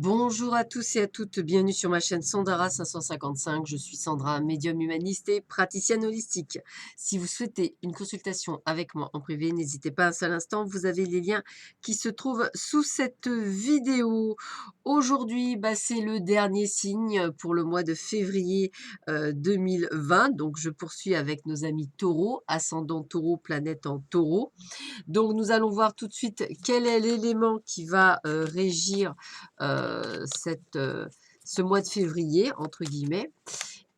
Bonjour à tous et à toutes, bienvenue sur ma chaîne Sandara 555. Je suis Sandra, médium humaniste et praticienne holistique. Si vous souhaitez une consultation avec moi en privé, n'hésitez pas un seul instant, vous avez les liens qui se trouvent sous cette vidéo. Aujourd'hui, c'est le dernier signe pour le mois de février 2020. Donc, je poursuis avec nos amis taureaux, ascendant taureau, planète en taureau. Donc, nous allons voir tout de suite quel est l'élément qui va régir ce mois de février, entre guillemets.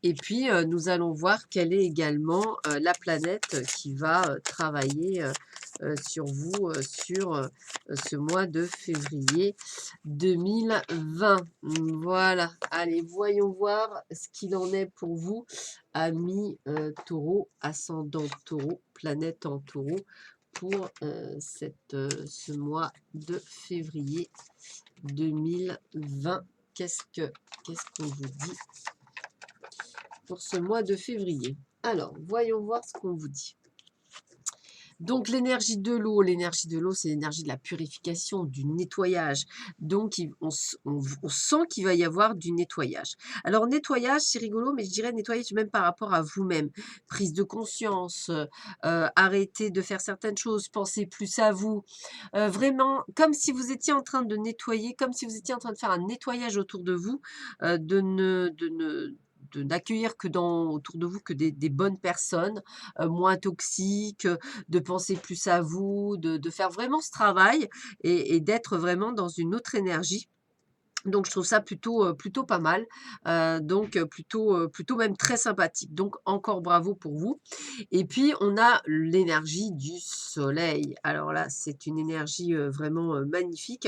Et puis, nous allons voir quelle est également la planète qui va travailler sur vous, sur ce mois de février 2020. Voilà. Allez, voyons voir ce qu'il en est pour vous, amis taureau, ascendant taureau, planète en taureau, pour ce mois de février 2020. Qu'est-ce qu'on vous dit pour ce mois de février? Alors, voyons voir ce qu'on vous dit. Donc, l'énergie de l'eau, c'est l'énergie de la purification, du nettoyage. Donc, on sent qu'il va y avoir du nettoyage. Alors, nettoyage, c'est rigolo, mais je dirais nettoyage même par rapport à vous-même. Prise de conscience, arrêtez de faire certaines choses, pensez plus à vous. Vraiment, comme si vous étiez en train de nettoyer, comme si vous étiez en train de faire un nettoyage autour de vous, d'accueillir autour de vous que des bonnes personnes, moins toxiques, de penser plus à vous, de faire vraiment ce travail et d'être vraiment dans une autre énergie. Donc je trouve ça plutôt pas mal, plutôt même très sympathique. Donc encore bravo pour vous. Et puis on a l'énergie du soleil. Alors là, c'est une énergie, vraiment, magnifique,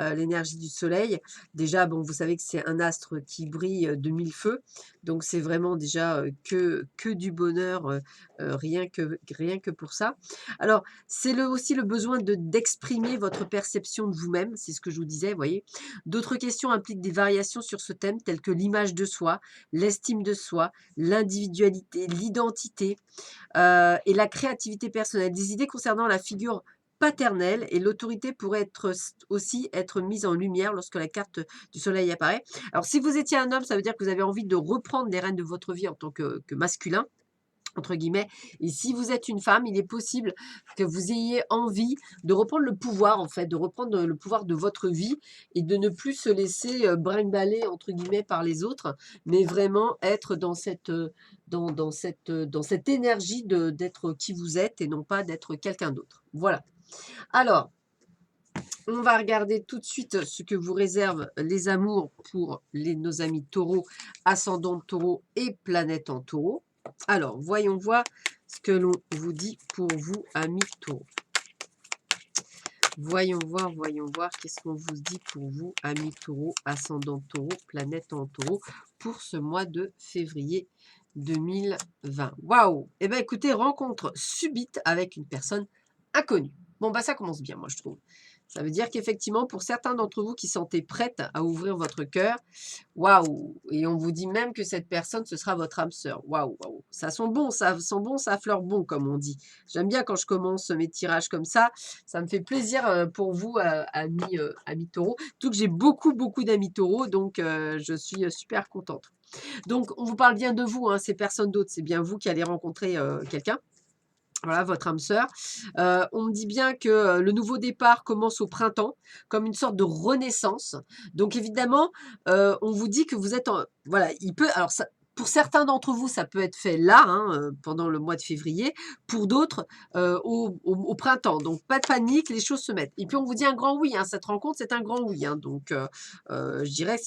l'énergie du soleil. Déjà, bon, vous savez que c'est un astre qui brille, de mille feux, donc c'est vraiment déjà, que du bonheur, rien que pour ça. Alors, c'est aussi le besoin d'exprimer votre perception de vous-même, c'est ce que je vous disais, vous voyez? D'autres questions impliquent des variations sur ce thème, telles que l'image de soi, l'estime de soi, l'individualité, l'identité et la créativité personnelle. Des idées concernant la figure paternelle et l'autorité pourraient aussi être mises en lumière lorsque la carte du soleil apparaît. Alors, si vous étiez un homme, ça veut dire que vous avez envie de reprendre les rênes de votre vie en tant que masculin, entre guillemets. Et si vous êtes une femme, il est possible que vous ayez envie de reprendre le pouvoir, en fait, de reprendre le pouvoir de votre vie et de ne plus se laisser brinque-baller, entre guillemets, par les autres, mais vraiment être dans cette énergie d'être qui vous êtes et non pas d'être quelqu'un d'autre. Voilà. Alors, on va regarder tout de suite ce que vous réservent les amours pour nos amis taureaux, ascendant taureau et planète en taureau. Alors, voyons voir ce que l'on vous dit pour vous, amis taureaux. Voyons voir qu'est-ce qu'on vous dit pour vous, amis taureaux, ascendant taureau, planète en taureau, pour ce mois de février 2020. Waouh! Eh bien, écoutez, rencontre subite avec une personne inconnue. Bon, ça commence bien, moi, je trouve. Ça veut dire qu'effectivement, pour certains d'entre vous qui sentez prêtes à ouvrir votre cœur, waouh! Et on vous dit même que cette personne, ce sera votre âme sœur. Waouh, waouh! Ça sent bon, ça fleure bon, comme on dit. J'aime bien quand je commence mes tirages comme ça. Ça me fait plaisir pour vous, amis taureaux. Surtout que j'ai beaucoup, beaucoup d'amis taureaux, donc je suis super contente. Donc, on vous parle bien de vous, hein, c'est personne d'autre. C'est bien vous qui allez rencontrer quelqu'un. Voilà, votre âme sœur. On me dit bien que le nouveau départ commence au printemps, comme une sorte de renaissance. Donc évidemment, on vous dit que vous êtes voilà, alors ça, pour certains d'entre vous, ça peut être fait là, hein, pendant le mois de février. Pour d'autres, au printemps. Donc pas de panique, les choses se mettent. Et puis on vous dit un grand oui, hein, cette rencontre, c'est un grand oui, hein. Donc je dirais que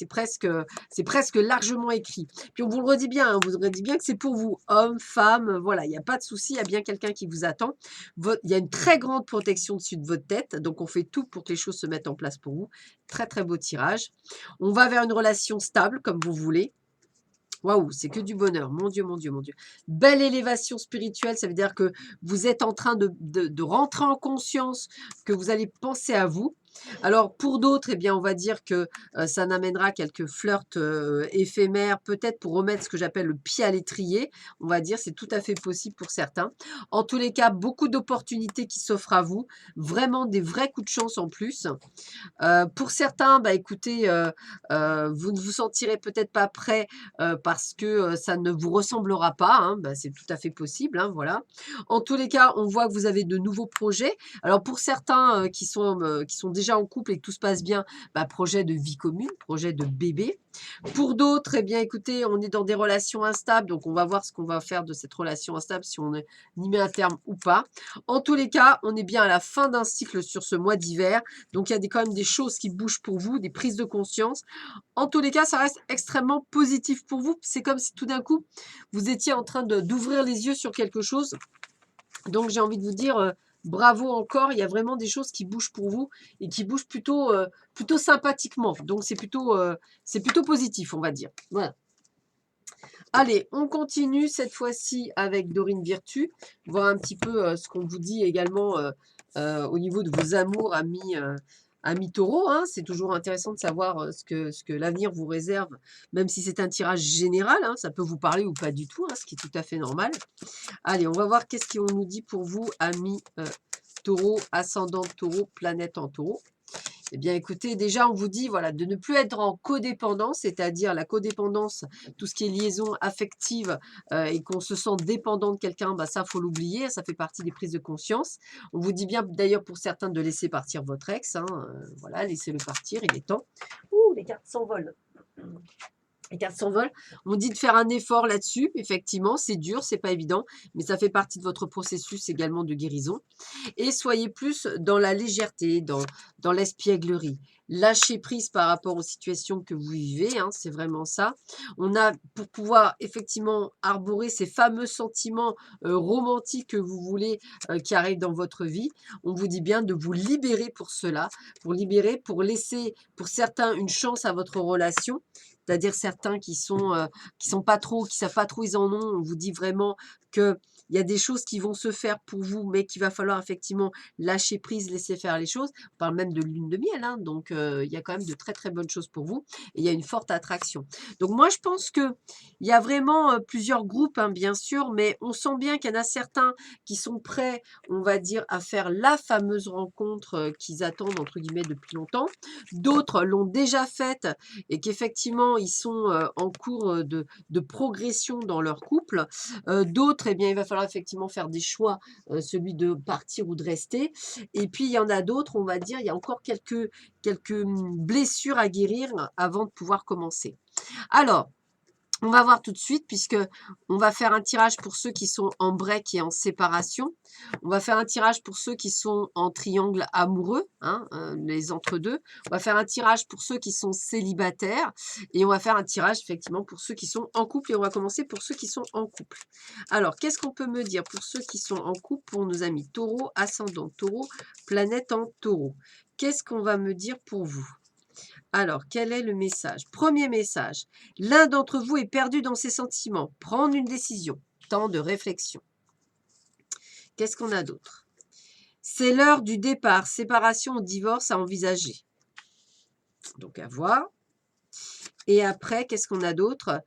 c'est presque largement écrit. Puis on vous le redit bien, hein, on vous redit bien que c'est pour vous, homme, femme, voilà, il n'y a pas de souci, il y a bien quelqu'un qui vous attend. Il y a une très grande protection dessus de votre tête, donc on fait tout pour que les choses se mettent en place pour vous. Très très beau tirage. On va vers une relation stable, comme vous voulez. Waouh, c'est que du bonheur, mon Dieu, mon Dieu, mon Dieu. Belle élévation spirituelle, ça veut dire que vous êtes en train de rentrer en conscience, que vous allez penser à vous. Alors pour d'autres, eh bien, on va dire que ça n'amènera quelques flirts éphémères, peut-être pour remettre ce que j'appelle le pied à l'étrier. On va dire, c'est tout à fait possible pour certains. En tous les cas, beaucoup d'opportunités qui s'offrent à vous. Vraiment des vrais coups de chance en plus. Pour certains, bah, écoutez, vous ne vous sentirez peut-être pas prêt parce que ça ne vous ressemblera pas, hein, bah, c'est tout à fait possible, hein, voilà. En tous les cas, on voit que vous avez de nouveaux projets. Alors pour certains qui sont déjà en couple et que tout se passe bien, bah, projet de vie commune, projet de bébé. Pour d'autres, eh bien, écoutez, on est dans des relations instables, donc on va voir ce qu'on va faire de cette relation instable, si on y met un terme ou pas. En tous les cas, on est bien à la fin d'un cycle sur ce mois d'hiver, donc il y a quand même des choses qui bougent pour vous, des prises de conscience. En tous les cas, ça reste extrêmement positif pour vous. C'est comme si tout d'un coup, vous étiez en train d'ouvrir les yeux sur quelque chose. Donc j'ai envie de vous dire bravo encore, il y a vraiment des choses qui bougent pour vous et qui bougent plutôt sympathiquement. Donc c'est plutôt positif, on va dire. Voilà. Allez, on continue cette fois-ci avec Dorine Virtue, voir un petit peu ce qu'on vous dit également au niveau de vos amours, amis taureaux. Hein. C'est toujours intéressant de savoir ce que l'avenir vous réserve, même si c'est un tirage général. Hein, ça peut vous parler ou pas du tout, hein, ce qui est tout à fait normal. Allez, on va voir qu'est-ce qu'on nous dit pour vous, amis taureau, ascendant taureau, planète en taureau. Eh bien, écoutez, déjà, on vous dit voilà, de ne plus être en codépendance, c'est-à-dire la codépendance, tout ce qui est liaison affective et qu'on se sent dépendant de quelqu'un, bah, ça, faut l'oublier, ça fait partie des prises de conscience. On vous dit bien, d'ailleurs, pour certains, de laisser partir votre ex. Hein, voilà, laissez-le partir, il est temps. Ouh, les cartes s'envolent. Les cartes s'envolent. On dit de faire un effort là-dessus, effectivement, c'est dur, c'est pas évident, mais ça fait partie de votre processus également de guérison. Et soyez plus dans la légèreté, dans l'espièglerie. Lâchez prise par rapport aux situations que vous vivez, hein, c'est vraiment ça. On a, pour pouvoir effectivement arborer ces fameux sentiments romantiques que vous voulez qui arrivent dans votre vie, on vous dit bien de vous libérer pour cela, pour libérer, pour laisser pour certains une chance à votre relation, c'est-à-dire certains qui sont pas trop, qui savent pas trop ils en ont. On vous dit vraiment que il y a des choses qui vont se faire pour vous, mais qu'il va falloir effectivement lâcher prise, laisser faire les choses. On parle même de lune de miel, hein, donc il y a quand même de très très bonnes choses pour vous. Et il y a une forte attraction. Donc moi, je pense que il y a vraiment plusieurs groupes, hein, bien sûr, mais on sent bien qu'il y en a certains qui sont prêts, on va dire, à faire la fameuse rencontre qu'ils attendent, entre guillemets, depuis longtemps. D'autres l'ont déjà faite et qu'effectivement, ils sont en cours de progression dans leur couple. D'autres, eh bien, il va falloir effectivement faire des choix, celui de partir ou de rester. Et puis, il y en a d'autres, on va dire, il y a encore quelques blessures à guérir avant de pouvoir commencer. Alors, on va voir tout de suite, puisque on va faire un tirage pour ceux qui sont en break et en séparation. On va faire un tirage pour ceux qui sont en triangle amoureux, hein, les entre-deux. On va faire un tirage pour ceux qui sont célibataires. Et on va faire un tirage, effectivement, pour ceux qui sont en couple. Et on va commencer pour ceux qui sont en couple. Alors, qu'est-ce qu'on peut me dire pour ceux qui sont en couple, pour nos amis taureau, ascendant taureau, planète en taureau? Qu'est-ce qu'on va me dire pour vous? Alors, quel est le message? Premier message, l'un d'entre vous est perdu dans ses sentiments. Prendre une décision. Temps de réflexion. Qu'est-ce qu'on a d'autre? C'est l'heure du départ. Séparation ou divorce à envisager. Donc, à voir. Et après, qu'est-ce qu'on a d'autre?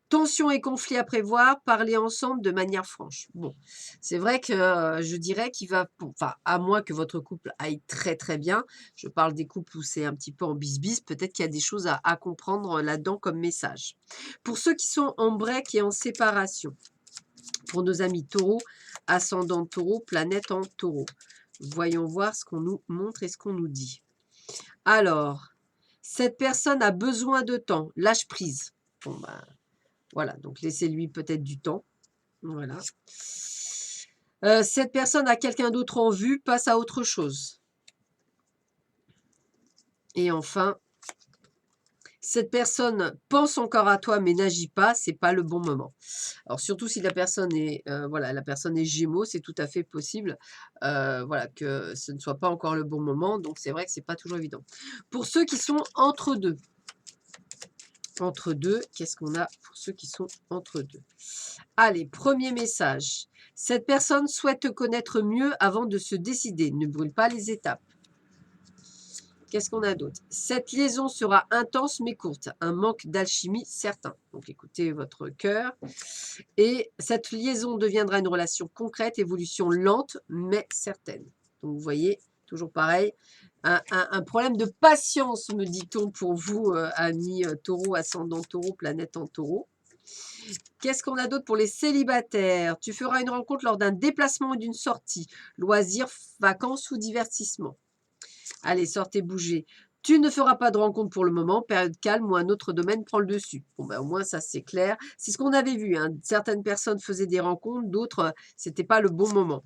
Tension et conflit à prévoir, parler ensemble de manière franche. Bon, c'est vrai que je dirais qu'il va, enfin, à moins que votre couple aille très très bien, je parle des couples où c'est un petit peu en bis-bis, peut-être qu'il y a des choses à comprendre là-dedans comme message. Pour ceux qui sont en break et en séparation, pour nos amis taureaux, ascendant taureau, planète en taureau, voyons voir ce qu'on nous montre et ce qu'on nous dit. Alors, cette personne a besoin de temps, lâche prise. Bon, ben, voilà, donc laissez-lui peut-être du temps. Voilà. Cette personne a quelqu'un d'autre en vue, passe à autre chose. Et enfin, cette personne pense encore à toi mais n'agit pas, c'est pas le bon moment. Alors surtout si la personne est voilà, la personne est Gémeaux, c'est tout à fait possible voilà que ce ne soit pas encore le bon moment, donc c'est vrai que c'est pas toujours évident. Pour ceux qui sont entre deux, qu'est-ce qu'on a pour ceux qui sont entre deux? Allez, premier message. Cette personne souhaite te connaître mieux avant de se décider. Ne brûle pas les étapes. Qu'est-ce qu'on a d'autre? Cette liaison sera intense mais courte. Un manque d'alchimie certain. Donc écoutez votre cœur. Et cette liaison deviendra une relation concrète, évolution lente mais certaine. Donc vous voyez, toujours pareil, un problème de patience, me dit-on, pour vous, amis taureau, ascendant taureau, planète en taureau. Qu'est-ce qu'on a d'autre pour les célibataires? Tu feras une rencontre lors d'un déplacement ou d'une sortie, loisirs, vacances ou divertissement. Allez, sortez, bougez. Tu ne feras pas de rencontre pour le moment, période calme ou un autre domaine prend le dessus. Bon, ben, au moins, ça, c'est clair. C'est ce qu'on avait vu, hein. Certaines personnes faisaient des rencontres, d'autres, c'était pas le bon moment.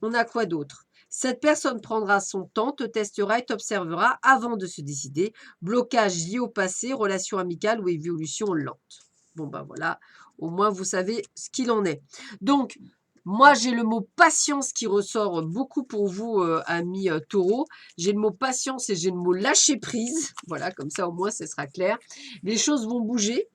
On a quoi d'autre? Cette personne prendra son temps, te testera et t'observera avant de se décider. Blocage lié au passé, relation amicale ou évolution lente. Bon, ben voilà, au moins vous savez ce qu'il en est. Donc, moi, j'ai le mot patience qui ressort beaucoup pour vous, amis taureaux. J'ai le mot patience et j'ai le mot lâcher prise. Voilà, comme ça, au moins, ce sera clair. Les choses vont bouger.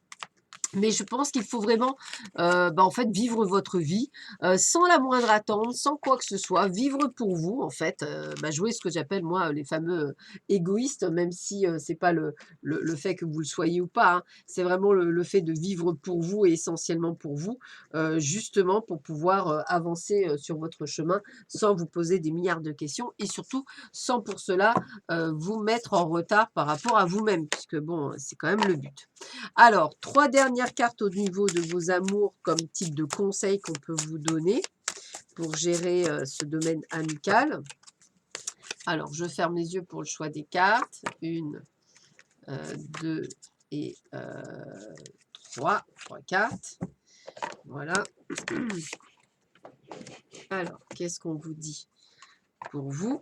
Mais je pense qu'il faut vraiment, en fait, vivre votre vie sans la moindre attente, sans quoi que ce soit, vivre pour vous, en fait, jouer ce que j'appelle, moi, les fameux égoïstes, même si c'est pas le fait que vous le soyez ou pas, hein. C'est vraiment le fait de vivre pour vous et essentiellement pour vous, justement pour pouvoir avancer sur votre chemin sans vous poser des milliards de questions et surtout sans pour cela vous mettre en retard par rapport à vous-même, puisque bon, c'est quand même le but. Alors, 3 dernières cartes au niveau de vos amours comme type de conseil qu'on peut vous donner pour gérer ce domaine amical. Alors, je ferme les yeux pour le choix des cartes. 1, 2 et 3. 3 cartes. Voilà. Alors, qu'est-ce qu'on vous dit pour vous?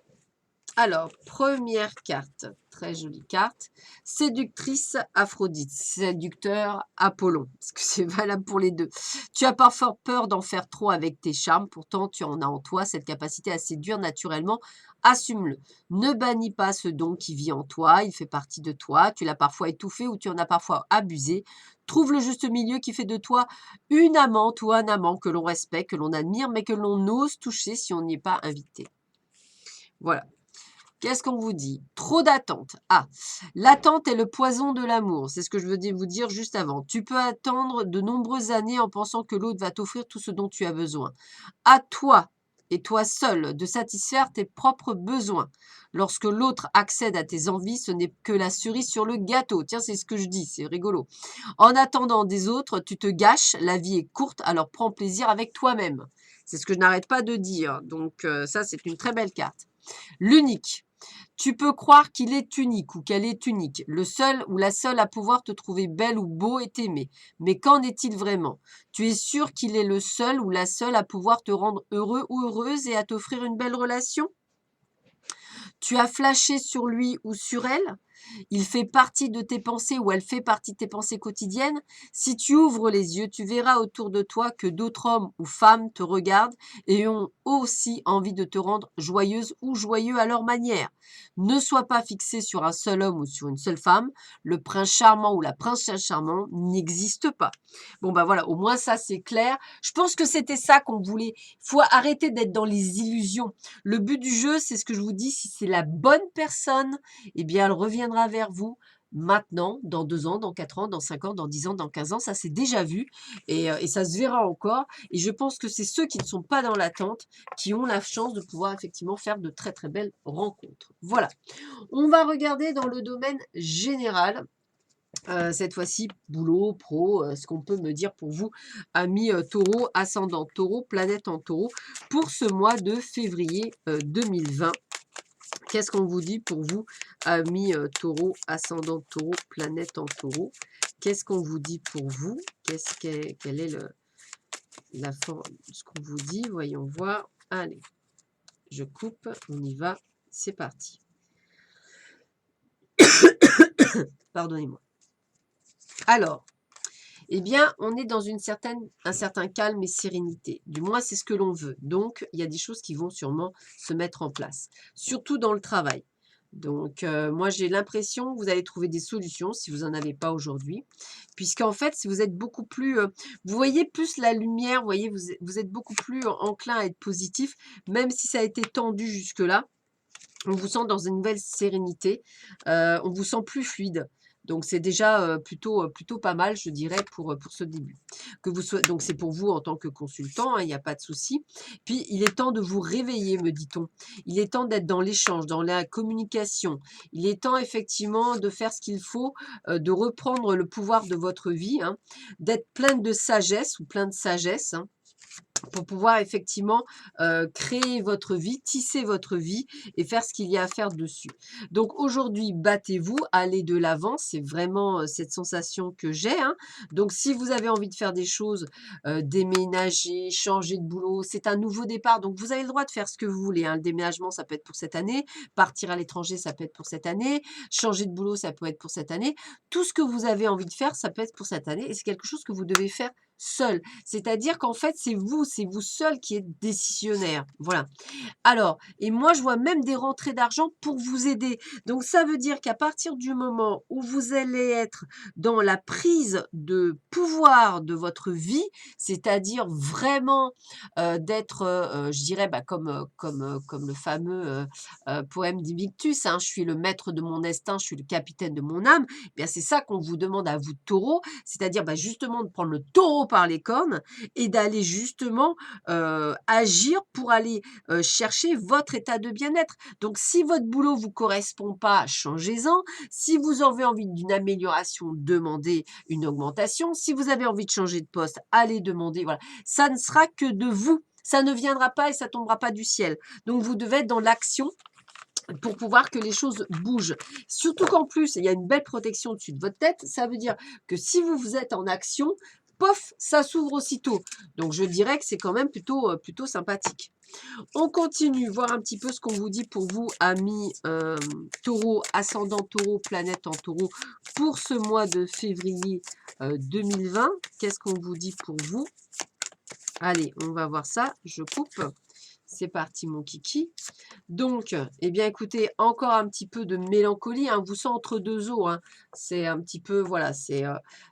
Alors, première carte, très jolie carte, séductrice Aphrodite, séducteur Apollon, parce que c'est valable pour les deux. Tu as parfois peur d'en faire trop avec tes charmes, pourtant tu en as en toi cette capacité à séduire naturellement, assume-le. Ne bannis pas ce don qui vit en toi, il fait partie de toi, tu l'as parfois étouffé ou tu en as parfois abusé. Trouve le juste milieu qui fait de toi une amante ou un amant que l'on respecte, que l'on admire, mais que l'on ose toucher si on n'y est pas invité. Voilà. Qu'est-ce qu'on vous dit? Trop d'attente. Ah, l'attente est le poison de l'amour. C'est ce que je veux vous dire juste avant. Tu peux attendre de nombreuses années en pensant que l'autre va t'offrir tout ce dont tu as besoin. À toi et toi seul de satisfaire tes propres besoins. Lorsque l'autre accède à tes envies, ce n'est que la cerise sur le gâteau. Tiens, c'est ce que je dis, c'est rigolo. En attendant des autres, tu te gâches, la vie est courte, alors prends plaisir avec toi-même. C'est ce que je n'arrête pas de dire. Donc ça, c'est une très belle carte. L'unique. Tu peux croire qu'il est unique ou qu'elle est unique, le seul ou la seule à pouvoir te trouver belle ou beau et t'aimer. Mais qu'en est-il vraiment? Tu es sûr qu'il est le seul ou la seule à pouvoir te rendre heureux ou heureuse et à t'offrir une belle relation? Tu as flashé sur lui ou sur elle? Il fait partie de tes pensées ou elle fait partie de tes pensées quotidiennes? Si tu ouvres les yeux, tu verras autour de toi que d'autres hommes ou femmes te regardent et ont aussi envie de te rendre joyeuse ou joyeux à leur manière. Ne sois pas fixé sur un seul homme ou sur une seule femme. Le prince charmant ou la princesse charmante n'existe pas. Bon, ben voilà, au moins ça c'est clair. Je pense que c'était ça qu'on voulait. Il faut arrêter d'être dans les illusions. Le but du jeu, c'est ce que je vous dis, si c'est la bonne personne, eh bien, elle reviendra vers vous maintenant, dans 2 ans, dans 4 ans, dans 5 ans, dans 10 ans, dans 15 ans. Ça, c'est déjà vu et ça se verra encore. Et je pense que c'est ceux qui ne sont pas dans l'attente qui ont la chance de pouvoir effectivement faire de très, très belles rencontres. Voilà. On va regarder dans le domaine général. Cette fois-ci, boulot, pro, ce qu'on peut me dire pour vous, amis taureau, ascendant taureau, planète en taureau, pour ce mois de février 2020. Qu'est-ce qu'on vous dit pour vous, amis taureau, ascendant taureau, planète en taureau? Qu'est-ce qu'on vous dit pour vous? Quelle est la forme, ce qu'on vous dit? Voyons voir. Allez, je coupe, on y va, c'est parti. Pardonnez-moi. Alors, eh bien, on est dans un certain calme et sérénité. Du moins, c'est ce que l'on veut. Donc, il y a des choses qui vont sûrement se mettre en place, surtout dans le travail. Donc, moi, j'ai l'impression que vous allez trouver des solutions si vous n'en avez pas aujourd'hui. Puisqu'en fait, si vous êtes beaucoup plus... vous voyez plus la lumière, vous voyez, vous êtes beaucoup plus enclin à être positif, même si ça a été tendu jusque-là. On vous sent dans une nouvelle sérénité, on vous sent plus fluide. Donc c'est déjà, plutôt pas mal, je dirais, pour ce début. Que vous soyez donc c'est pour vous en tant que consultant, hein, il y a pas de souci. Puis il est temps de vous réveiller, me dit-on. Il est temps d'être dans l'échange, dans la communication. Il est temps effectivement de faire ce qu'il faut, de reprendre le pouvoir de votre vie, hein, d'être pleine de sagesse ou plein de sagesse, hein, pour pouvoir effectivement, créer votre vie, tisser votre vie et faire ce qu'il y a à faire dessus. Donc aujourd'hui, battez-vous, allez de l'avant, c'est vraiment, cette sensation que j'ai, hein. Donc si vous avez envie de faire des choses, déménager, changer de boulot, c'est un nouveau départ, donc vous avez le droit de faire ce que vous voulez, hein. Le déménagement, ça peut être pour cette année, partir à l'étranger, ça peut être pour cette année, changer de boulot, ça peut être pour cette année. Tout ce que vous avez envie de faire, ça peut être pour cette année et c'est quelque chose que vous devez faire seul. C'est-à-dire qu'en fait, c'est vous seul qui êtes décisionnaire. Voilà. Alors, et moi, je vois même des rentrées d'argent pour vous aider. Donc, ça veut dire qu'à partir du moment où vous allez être dans la prise de pouvoir de votre vie, c'est-à-dire vraiment d'être, je dirais, bah, comme le fameux poème d'Immictus, hein, je suis le maître de mon destin, je suis le capitaine de mon âme, eh bien c'est ça qu'on vous demande à vous, taureau, c'est-à-dire bah, justement de prendre le taureau par les cornes et d'aller justement agir pour aller chercher votre état de bien-être. Donc, si votre boulot vous correspond pas, changez-en. Si vous avez envie d'une amélioration, demandez une augmentation. Si vous avez envie de changer de poste, allez demander. Voilà. Ça ne sera que de vous. Ça ne viendra pas et ça tombera pas du ciel. Donc, vous devez être dans l'action pour pouvoir que les choses bougent. Surtout qu'en plus, il y a une belle protection au-dessus de votre tête. Ça veut dire que si vous êtes en action, pof, ça s'ouvre aussitôt. Donc, je dirais que c'est quand même plutôt sympathique. On continue, voir un petit peu ce qu'on vous dit pour vous, amis taureau, ascendant taureau, planète en taureau, pour ce mois de février 2020. Qu'est-ce qu'on vous dit pour vous? Allez, on va voir ça. Je coupe. C'est parti, mon kiki. Donc, eh bien, écoutez, encore un petit peu de mélancolie, hein, on vous sent entre deux eaux, hein. C'est un petit peu, voilà, c'est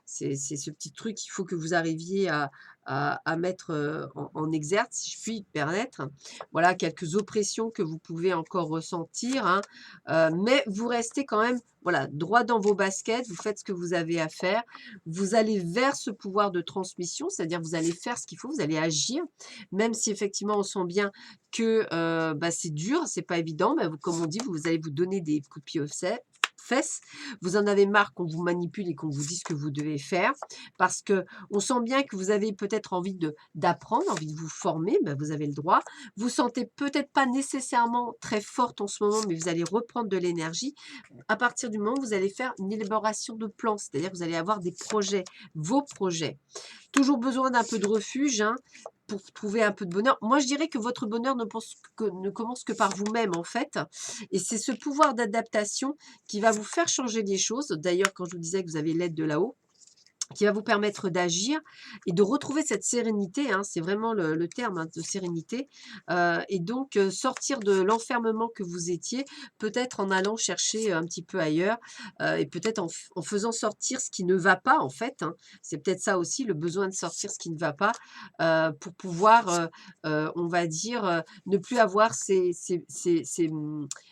ce petit truc qu'il faut que vous arriviez à mettre en exergue, si je puis me permettre. Voilà, quelques oppressions que vous pouvez encore ressentir, hein, mais vous restez quand même, voilà, droit dans vos baskets, vous faites ce que vous avez à faire, vous allez vers ce pouvoir de transmission, c'est-à-dire vous allez faire ce qu'il faut, vous allez agir, même si effectivement on sent bien que bah, c'est dur, c'est pas évident, mais vous, comme on dit, vous allez vous donner des coups de pied aux fesses. Vous en avez marre qu'on vous manipule et qu'on vous dise ce que vous devez faire, parce que on sent bien que vous avez peut-être envie d'apprendre, envie de vous former, ben vous avez le droit. Vous sentez peut-être pas nécessairement très forte en ce moment, mais vous allez reprendre de l'énergie. À partir du moment où vous allez faire une élaboration de plans, c'est-à-dire que vous allez avoir des projets, vos projets. Toujours besoin d'un peu de refuge, hein, pour trouver un peu de bonheur. Moi, je dirais que votre bonheur ne commence que par vous-même, en fait. Et c'est ce pouvoir d'adaptation qui va vous faire changer les choses. D'ailleurs, quand je vous disais que vous avez l'aide de là-haut, qui va vous permettre d'agir et de retrouver cette sérénité, hein, c'est vraiment le terme, hein, de sérénité, et donc sortir de l'enfermement que vous étiez, peut-être en allant chercher un petit peu ailleurs, et peut-être en faisant sortir ce qui ne va pas en fait, hein. C'est peut-être ça aussi, le besoin de sortir ce qui ne va pas, pour pouvoir, on va dire, ne plus avoir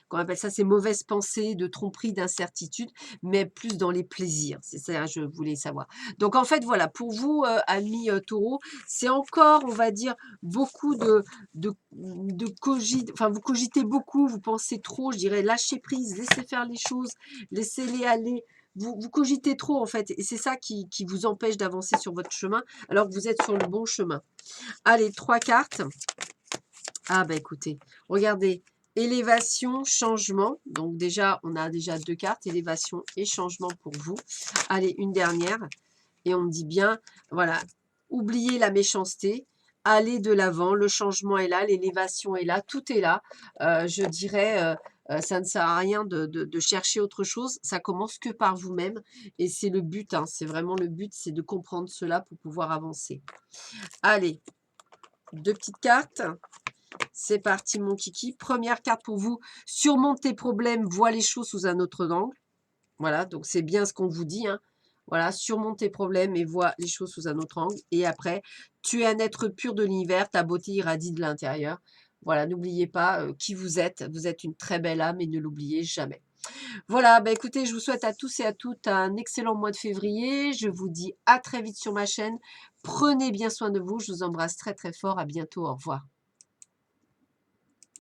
qu'on appelle ça, ces mauvaises pensées de tromperie, d'incertitude, mais plus dans les plaisirs. C'est ça, je voulais savoir. Donc en fait, voilà, pour vous, amis taureaux, c'est encore, on va dire, beaucoup enfin, vous cogitez beaucoup, vous pensez trop, je dirais, lâchez prise, laissez faire les choses, laissez-les aller. Vous cogitez trop, en fait, et c'est ça qui vous empêche d'avancer sur votre chemin, alors que vous êtes sur le bon chemin. Allez, 3 cartes. Ah, bah écoutez, regardez, élévation, changement. Donc déjà, on a déjà 2 cartes, élévation et changement pour vous. Allez, une dernière. Et on me dit bien, voilà, oubliez la méchanceté, allez de l'avant, le changement est là, l'élévation est là, tout est là. Je dirais, ça ne sert à rien de chercher autre chose, ça commence que par vous-même. Et c'est le but, hein, c'est vraiment le but, c'est de comprendre cela pour pouvoir avancer. Allez, 2 petites cartes. C'est parti, mon kiki. Première carte pour vous, surmonte tes problèmes, vois les choses sous un autre angle. Voilà, donc c'est bien ce qu'on vous dit, hein. Voilà, surmonte tes problèmes et vois les choses sous un autre angle. Et après, tu es un être pur de l'univers, ta beauté irradie de l'intérieur. Voilà, n'oubliez pas qui vous êtes. Vous êtes une très belle âme et ne l'oubliez jamais. Voilà, bah, écoutez, je vous souhaite à tous et à toutes un excellent mois de février. Je vous dis à très vite sur ma chaîne. Prenez bien soin de vous. Je vous embrasse très très fort. À bientôt. Au revoir.